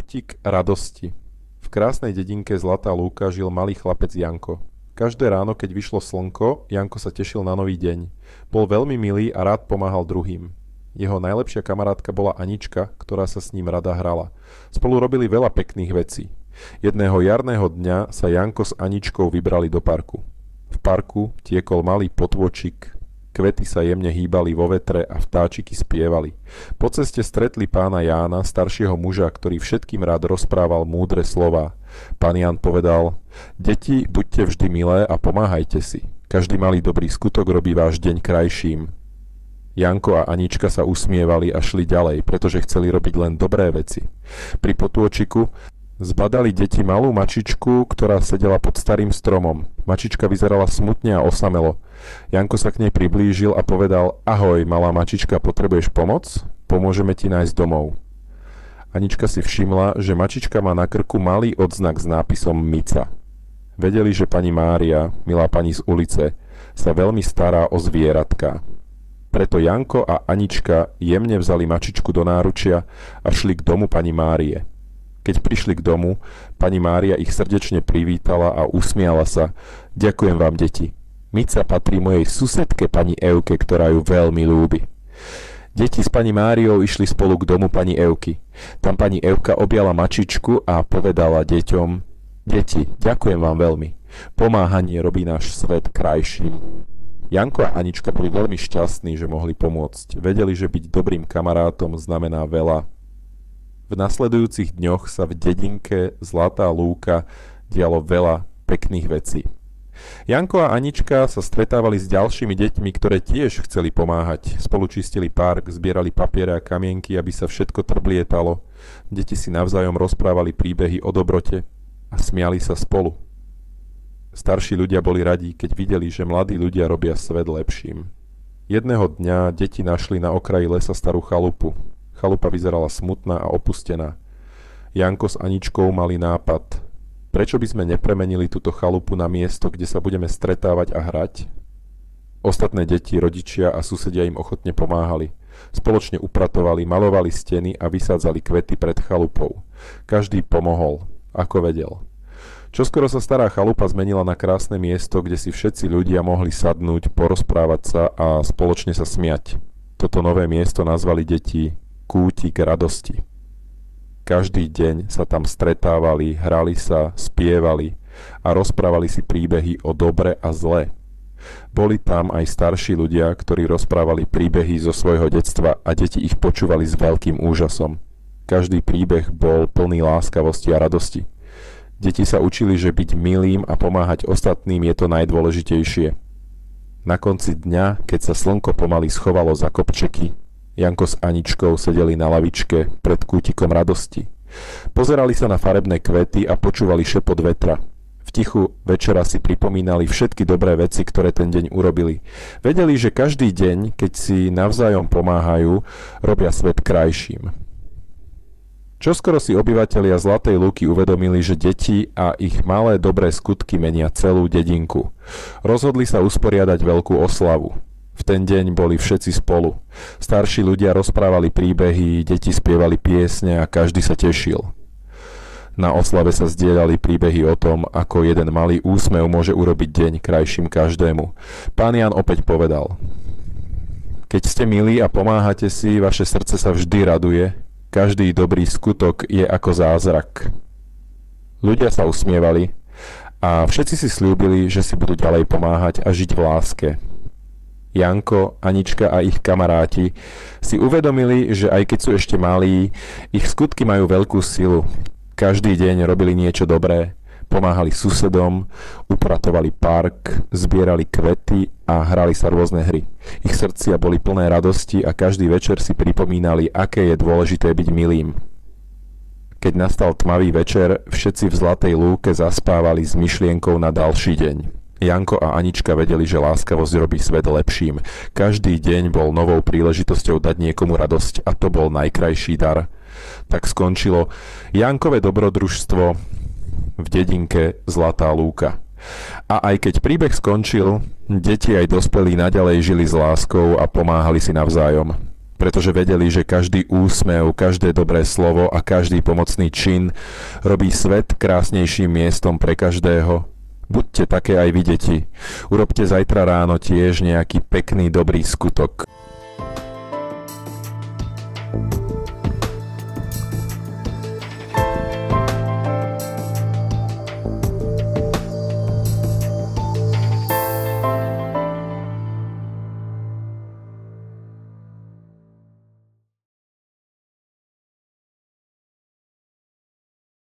Kútik radosti. V krásnej dedinke Zlatá Lúka žil malý chlapec Janko. Každé ráno, keď vyšlo slnko, Janko sa tešil na nový deň. Bol veľmi milý a rád pomáhal druhým. Jeho najlepšia kamarátka bola Anička, ktorá sa s ním rada hrala. Spolu robili veľa pekných vecí. Jedného jarného dňa sa Janko s Aničkou vybrali do parku. V parku tiekol malý potôčik, kvety sa jemne hýbali vo vetre a vtáčiky spievali. Po ceste stretli pána Jána, staršieho muža, ktorý všetkým rád rozprával múdre slová. Pán Ján povedal: Deti, buďte vždy milé a pomáhajte si. Každý malý dobrý skutok robí váš deň krajším. Janko a Anička sa usmievali a šli ďalej, pretože chceli robiť len dobré veci. Pri potôčiku zbadali deti malú mačičku, ktorá sedela pod starým stromom. Mačička vyzerala smutne a osamelo. Janko sa k nej priblížil a povedal: Ahoj, malá mačička, potrebuješ pomoc? Pomôžeme ti nájsť domov. Anička si všimla, že mačička má na krku malý odznak s nápisom Mica. Vedeli, že pani Mária, milá pani z ulice, sa veľmi stará o zvieratka. Preto Janko a Anička jemne vzali mačičku do náručia a šli k domu pani Márie. Keď prišli k domu, pani Mária ich srdečne privítala a usmiala sa. Ďakujem vám, deti. Mica patrí mojej susedke pani Evke, ktorá ju veľmi ľúbi. Deti s pani Máriou išli spolu k domu pani Evky. Tam pani Evka objala mačičku a povedala deťom: Deti, ďakujem vám veľmi. Pomáhanie robí náš svet krajším. Janko a Anička boli veľmi šťastní, že mohli pomôcť. Vedeli, že byť dobrým kamarátom znamená veľa. V nasledujúcich dňoch sa v dedinke Zlatá Lúka dialo veľa pekných vecí. Janko a Anička sa stretávali s ďalšími deťmi, ktoré tiež chceli pomáhať. Spolu čistili park, zbierali papiere a kamienky, aby sa všetko trblietalo. Deti si navzájom rozprávali príbehy o dobrote a smiali sa spolu. Starší ľudia boli radi, keď videli, že mladí ľudia robia svet lepším. Jedného dňa deti našli na okraji lesa starú chalupu. Chalupa vyzerala smutná a opustená. Janko s Aničkou mali nápad. Prečo by sme nepremenili túto chalupu na miesto, kde sa budeme stretávať a hrať? Ostatné deti, rodičia a susedia im ochotne pomáhali. Spoločne upratovali, malovali steny a vysádzali kvety pred chalupou. Každý pomohol, ako vedel. Čoskoro sa stará chalupa zmenila na krásne miesto, kde si všetci ľudia mohli sadnúť, porozprávať sa a spoločne sa smiať. Toto nové miesto nazvali deti Kútik radosti. Každý deň sa tam stretávali, hrali sa, spievali a rozprávali si príbehy o dobre a zle. Boli tam aj starší ľudia, ktorí rozprávali príbehy zo svojho detstva a deti ich počúvali s veľkým úžasom. Každý príbeh bol plný láskavosti a radosti. Deti sa učili, že byť milým a pomáhať ostatným je to najdôležitejšie. Na konci dňa, keď sa slnko pomaly schovalo za kopčeky, Janko s Aničkou sedeli na lavičke pred kútikom radosti. Pozerali sa na farebné kvety a počúvali šepot vetra. V tichu večera si pripomínali všetky dobré veci, ktoré ten deň urobili. Vedeli, že každý deň, keď si navzájom pomáhajú, robia svet krajším. Čoskoro si obyvatelia Zlatej Lúky uvedomili, že deti a ich malé dobré skutky menia celú dedinku. Rozhodli sa usporiadať veľkú oslavu. V ten deň boli všetci spolu. Starší ľudia rozprávali príbehy, deti spievali piesne a každý sa tešil. Na oslave sa zdieľali príbehy o tom, ako jeden malý úsmev môže urobiť deň krajším každému. Pán Ján opäť povedal: Keď ste milí a pomáhate si, vaše srdce sa vždy raduje. Každý dobrý skutok je ako zázrak. Ľudia sa usmievali a všetci si sľúbili, že si budú ďalej pomáhať a žiť v láske. Janko, Anička a ich kamaráti si uvedomili, že aj keď sú ešte malí, ich skutky majú veľkú silu. Každý deň robili niečo dobré, pomáhali susedom, upratovali park, zbierali kvety a hrali sa rôzne hry. Ich srdcia boli plné radosti a každý večer si pripomínali, aké je dôležité byť milým. Keď nastal tmavý večer, všetci v Zlatej Lúke zaspávali s myšlienkou na ďalší deň. Janko a Anička vedeli, že láskavosť robí svet lepším. Každý deň bol novou príležitosťou dať niekomu radosť a to bol najkrajší dar. Tak skončilo Jankové dobrodružstvo v dedinke Zlatá Lúka. A aj keď príbeh skončil, deti aj dospelí naďalej žili s láskou a pomáhali si navzájom. pretože vedeli, že každý úsmev, každé dobré slovo a každý pomocný čin robí svet krásnejším miestom pre každého. Buďte také aj vy, deti. Urobte zajtra ráno tiež nejaký pekný dobrý skutok.